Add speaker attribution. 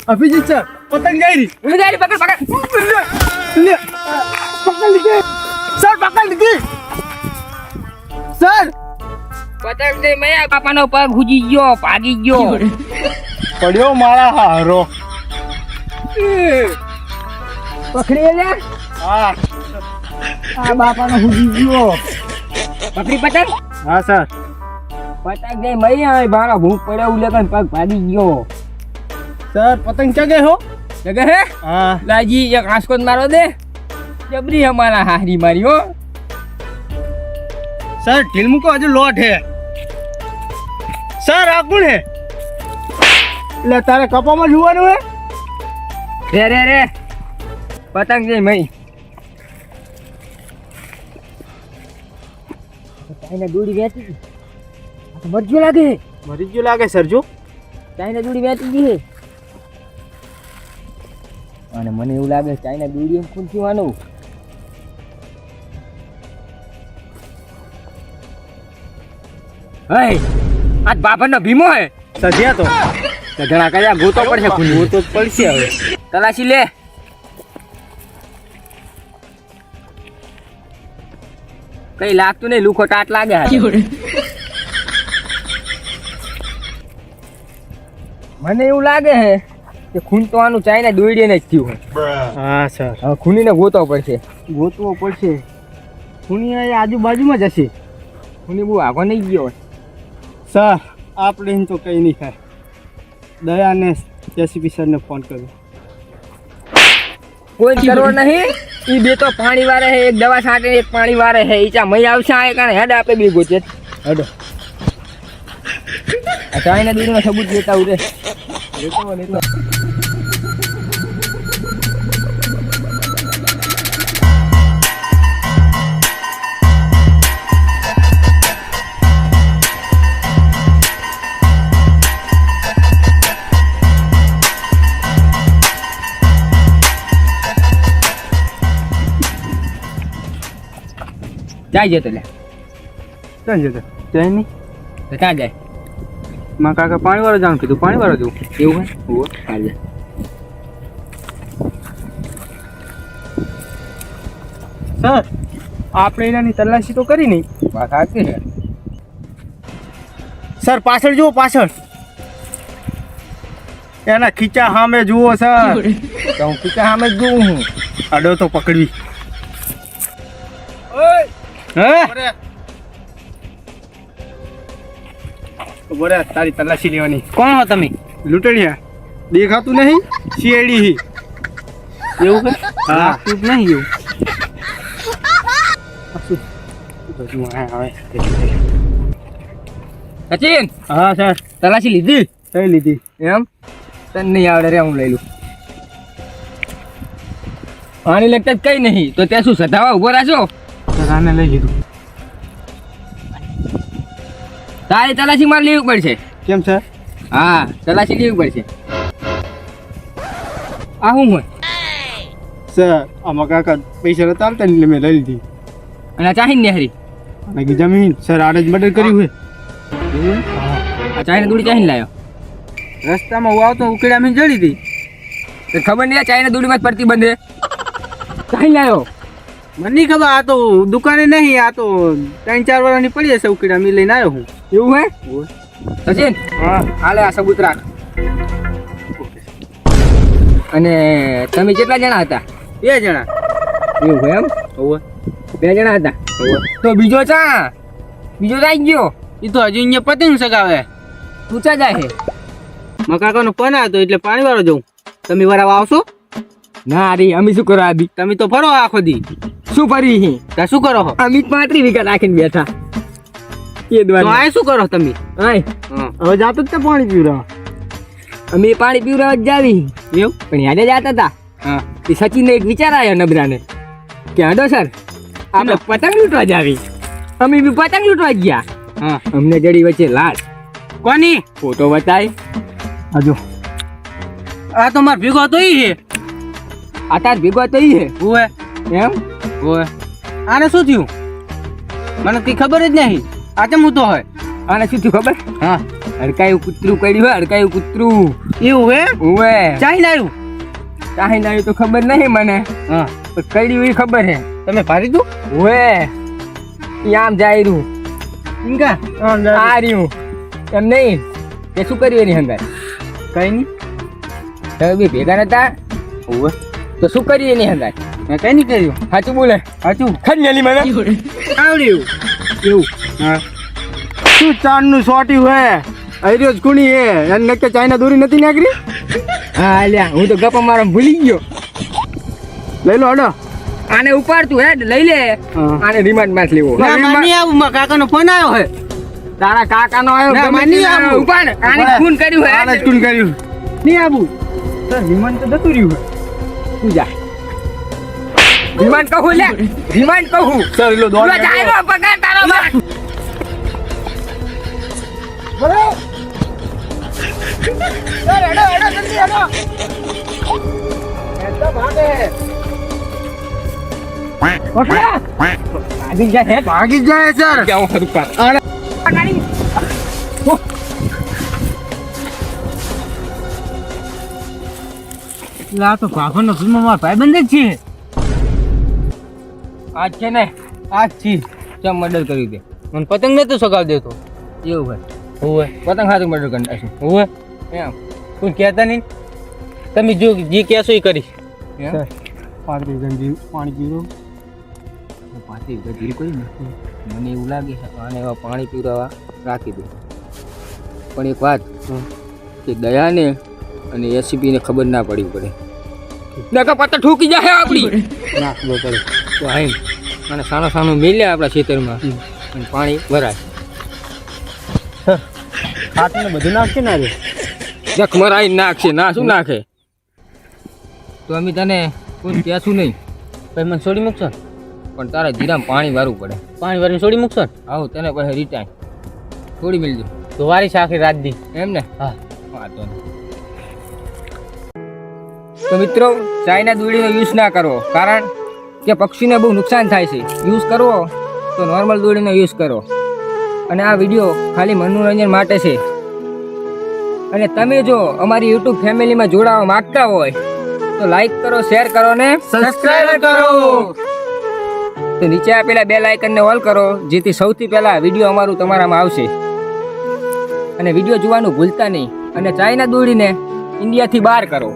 Speaker 1: Abhijit sir પતંગ ગઈ રહી
Speaker 2: પકડ
Speaker 1: લે પકડ લીધી સર પકડ લીધી સર
Speaker 2: પતંગ દે મયા પાપાનો પગ હુજી ગયો ભાગી ગયો
Speaker 1: પડ્યો મારા હારો
Speaker 2: પકડી લે
Speaker 1: હા
Speaker 2: આ બાપાનો હુજી ગયો પકડી પતંગ
Speaker 1: હા સર
Speaker 2: પતંગ દે મયા મારો ભૂખ પડ્યો ઉલેકન પગ ભાગી ગયો
Speaker 1: સર પતંગ ચગે હો
Speaker 2: જગે હે
Speaker 1: હા
Speaker 2: લાજી એક આંસકો મારો દે જબરી હમારા હારી મારી હો
Speaker 1: સર ઢીલ મૂકો હજુ લોટ હે સર આ કોણ હે એટલે તારે કપામાં જોવાનું હે
Speaker 2: રે પતંગ દે મઈ ચાઇના દોડી વેચી મરજો લાગે
Speaker 1: મરી ગયું લાગે સર જો
Speaker 2: ચાઇના દોડી વેચી ગઈ અને મને એવું લાગે ચાઇના દોડી એમ ખૂન થવાનું હે આજ બાપરનો ભીમો હે
Speaker 1: સજ્યા તો
Speaker 2: ઘણા કર્યા ગોતો પડશે ખૂન
Speaker 1: તો પડશે હવે
Speaker 2: તલાશી લે કઈ લાગતું નહીં લુખો ટાટ લાગે મને એવું લાગે હે કે ખૂન તો આનું ચાઇના દોડીને જ થયું
Speaker 1: હા સર
Speaker 2: હવે ખૂનીને ગોતો પડશે
Speaker 1: ગોતવો પડશે ખૂની આજુબાજુમાં જ હશે
Speaker 2: ખૂની બહુ આગો નહીં ગયો
Speaker 1: સર આપણે એમ તો કંઈ નહીં થાય દયાને જેસીપી સરને ફોન કર્યો
Speaker 2: કોઈ કરવો નહીં ઈ બે તો પાણી વારે હે એક દવા છાંટે એક પાણી વારે હે ઈ ચા મઈ આવશે આ કારણે હેડ આપે બે ગોચે હેડો આ ચાઇના દૂધનો સબૂત લેતા ઉરે લેતો જાય જતો લે
Speaker 1: ક્યાં જતો જાય નહીં
Speaker 2: તો ક્યાં જાય
Speaker 1: માં કાકા પાણીવાળો જાણ કીધું પાણીવાળો જવું
Speaker 2: એવું હે ઓહો હાલે
Speaker 1: સર આપણે એનાની તલાશી તો કરી નહીં
Speaker 2: વાત સાચી છે
Speaker 1: સર પાછળ જુઓ પાછળ એના ખીચા સામે જુઓ સર
Speaker 2: તો હું પીછા સામે જ જોઉં હું
Speaker 1: અડો તો પકડવી હે બોલે તારી તલાશી લેવાની
Speaker 2: કોણ હો તમે
Speaker 1: લૂંટણિયા દેખાતું નહીં સીઆઈડી હી
Speaker 2: એવું કે
Speaker 1: હા
Speaker 2: નહીં એવું સચિન
Speaker 1: હા સર
Speaker 2: તલાશી લીધી
Speaker 1: કઈ લીધી
Speaker 2: એમ તને નહીં આવડે રે હું લઈ લઉં પાણી લગતા જ કઈ નહીં તો ત્યાં શું સધાવા ઉભો રાખો
Speaker 1: આને લઈ લીધું
Speaker 2: તારી તલાશી મારે લેવી પડશે
Speaker 1: કેમ સર
Speaker 2: હા તલાશી લેવી પડશે આ શું હોય
Speaker 1: સર આમાં કાકા પૈસા નતા આવતા ને એટલે મેં લઈ લીધી
Speaker 2: અને આ ચાહીને નેહરી
Speaker 1: અને જમીન સર આને જ મર્ડર કર્યું હોય
Speaker 2: આ ચાહીને દૂડી ચાહીને લાવ્યો
Speaker 1: રસ્તામાં હું આવતો ઉકેડા મેં જડી હતી
Speaker 2: તો ખબર નહીં આ ચાહીને દૂડીમાં જ પડતી બંધે ચાહીને લાવ્યો
Speaker 1: મને નહીં ખબર આ તો દુકાને નહીં આ તો 3-4 વર્ષની પડી હશે ઉકેડા મેં લઈને આવ્યો હું
Speaker 2: એવું હે સચિન
Speaker 1: હા
Speaker 2: હાલે આ સબૂત રાખ અને તમે કેટલા જણા હતા
Speaker 1: 2 જણા
Speaker 2: એવું હોય એમ
Speaker 1: હોવે
Speaker 2: 2 જણા હતા તો બીજો આવી ગયો
Speaker 1: એ તો હજી અહીંયા પતંગ સગાવે
Speaker 2: તું ચા જાય છે
Speaker 1: મકાકાનો પન હતો એટલે પાણી વાળો જવું તમે વરાવા આવશો
Speaker 2: ના રે અમે શું કરવા આબી
Speaker 1: તમે તો ફરો આખો દી
Speaker 2: શું ફરી હી
Speaker 1: ત્યાં શું કરો છો
Speaker 2: અમે 35 વીઘા રાખીને બેઠા એ
Speaker 1: તો
Speaker 2: દ્વારા
Speaker 1: આ શું કરો તમે
Speaker 2: આય
Speaker 1: હવે જાતો જ તે પાણી પીવડાવ
Speaker 2: અમે પાણી પીવડાવવા જ જાવી
Speaker 1: એવું
Speaker 2: પણ યાદ જતા હતા
Speaker 1: હા
Speaker 2: એ સચિનને એક વિચાર આવ્યો નબરાને કે હડો સર આપણે પતંગ લૂંટવા જાવી અમે બી પતંગ લૂંટવા જ ગયા
Speaker 1: હા
Speaker 2: અમને જડી વચ્ચે લાશ
Speaker 1: કોની
Speaker 2: ફોટો બતાય
Speaker 1: હજો આ તો માર ભેગો હતો ઈ હે
Speaker 2: આ તાર ભેગો તો ઈ હે
Speaker 1: ઓએ
Speaker 2: એમ
Speaker 1: ઓએ આને શું થયું મને કઈ ખબર જ નહીં આ ચમ હું તો હોય
Speaker 2: આને શું થયું ખબર
Speaker 1: હા
Speaker 2: હડકાયું કૂતરું પડ્યું હોય હડકાયું કૂતરું
Speaker 1: એવું હે
Speaker 2: ઓવે
Speaker 1: ચાઈ લાવ્યું
Speaker 2: કાંઈ ના તો ખબર નહીં મને
Speaker 1: હા
Speaker 2: પણ કઈ એવી ખબર હે
Speaker 1: તમે ભારી દો
Speaker 2: ઓવે ઈ આમ જાય રહ્યું
Speaker 1: ઇંગા
Speaker 2: આ રહ્યું એમ નહીં તે શું કર્યું એની હંગાર
Speaker 1: કઈ નહીં
Speaker 2: તમે બી ભેગા નતા
Speaker 1: ઓવે
Speaker 2: તો શું કર્યું એની હંગાર
Speaker 1: મેં કઈ નહીં કર્યું
Speaker 2: સાચું બોલે
Speaker 1: સાચું
Speaker 2: ખન્યાલી મને
Speaker 1: આવડ્યું એવું હા શું ચાંદનું સોટ્યું હે આર્યો જ કુણી હે એને નક્કે ચાઇના દોરી નથી નાખરી
Speaker 2: હા લ્યા હું તો ગપ્પા મારવા ભૂલી ગયો
Speaker 1: લઈ લો હડો
Speaker 2: આને ઉપાડતું હેડ લઈ લે
Speaker 1: હા.
Speaker 2: આને રિમાન્ડ માં લેવો
Speaker 1: આવું મારા કાકાનો ફોન આવ્યો હે
Speaker 2: તારા કાકાનો આવ્યો
Speaker 1: ના,
Speaker 2: ગમે
Speaker 1: માની
Speaker 2: તે
Speaker 1: આવું.
Speaker 2: ઉપાડ આને ખૂન કર્યું
Speaker 1: આને જ
Speaker 2: હે
Speaker 1: કુણ કર્યું નહીં આવું સર વિમાન તો જતું રહ્યું
Speaker 2: તું જા રિમાન્ડ કહું લે રિમાન્ડ કહું
Speaker 1: સર એલો
Speaker 2: તું જાય રો પગાર તારો બાપ. ભાગી જા હે
Speaker 1: ભાગી જાય સર
Speaker 2: જાઓ ખરું પાર
Speaker 1: આ તો ભાગવાનો ફિલ્મમાં ભાઈબંધ જ છે
Speaker 2: આજ છે ને
Speaker 1: આ છી
Speaker 2: ચમ મર્ડર કર્યું તે
Speaker 1: મને પતંગ નતો સગાવ દેતો
Speaker 2: એવું ભાઈ
Speaker 1: હોવે
Speaker 2: પતંગ હાથું મર્ડર કરી નાખ્યું
Speaker 1: હોવે
Speaker 2: એમ
Speaker 1: કોઈ કહેતા નહીં તમે જો જે કહેશો એ કરી
Speaker 2: એમ
Speaker 1: પાણી પીરો
Speaker 2: પાછી ગધી કરી ને મને એવું લાગે છે આને એવા પાણી પીવડાવવા રાખી દે પણ એક વાત કે દયાને અને એસીપીને ખબર ના પડવી પડે નકા પત્તા ઠોકી જાય આપણી
Speaker 1: નાખવો પડે
Speaker 2: તો આઈ અને સાનો સાનો મેલ્યા આપણા ખેતરમાં અને પાણી ભરાય
Speaker 1: ખાટને બધું નાખશે ને રે
Speaker 2: જખ મરાઈ નાખશે ના શું નાખે તો અમે તને કોઈ કહેશું નહીં
Speaker 1: પછી મને છોડી મૂકશો ને?
Speaker 2: પણ તારા જીરામાં પાણી વારવું પડે
Speaker 1: પાણી વાળીને છોડી મૂકશો ને?
Speaker 2: આવું તને પછી રિટાઈન થોડી મિલજો
Speaker 1: તો વારી આખી રાત દી
Speaker 2: એમ ને
Speaker 1: હા
Speaker 2: વાંધો નહીં. તો મિત્રો ચાઇના દોરીનો યુઝ ના કરવો કારણ કે પક્ષીને બહુ નુકસાન થાય છે યુઝ કરવો તો નોર્મલ દોરીનો યુઝ કરો અને આ વિડીયો ખાલી મનોરંજન માટે છે અને તમે જો અમારી યુટ્યુબ ફેમિલીમાં જોડાવા માંગતા હોય તો લાઈક કરો શેર કરો ને
Speaker 1: સબસ્ક્રાઇબ કરો
Speaker 2: તો નીચે આપેલા બેલ આઇકનને ઓલ કરો જેથી સૌથી પહેલા વિડીયો અમારું તમારામાં આવશે અને વિડીયો જોવાનું ભૂલતા નહીં અને ચાઇના દોરીને ઇન્ડિયાથી બહાર કરો.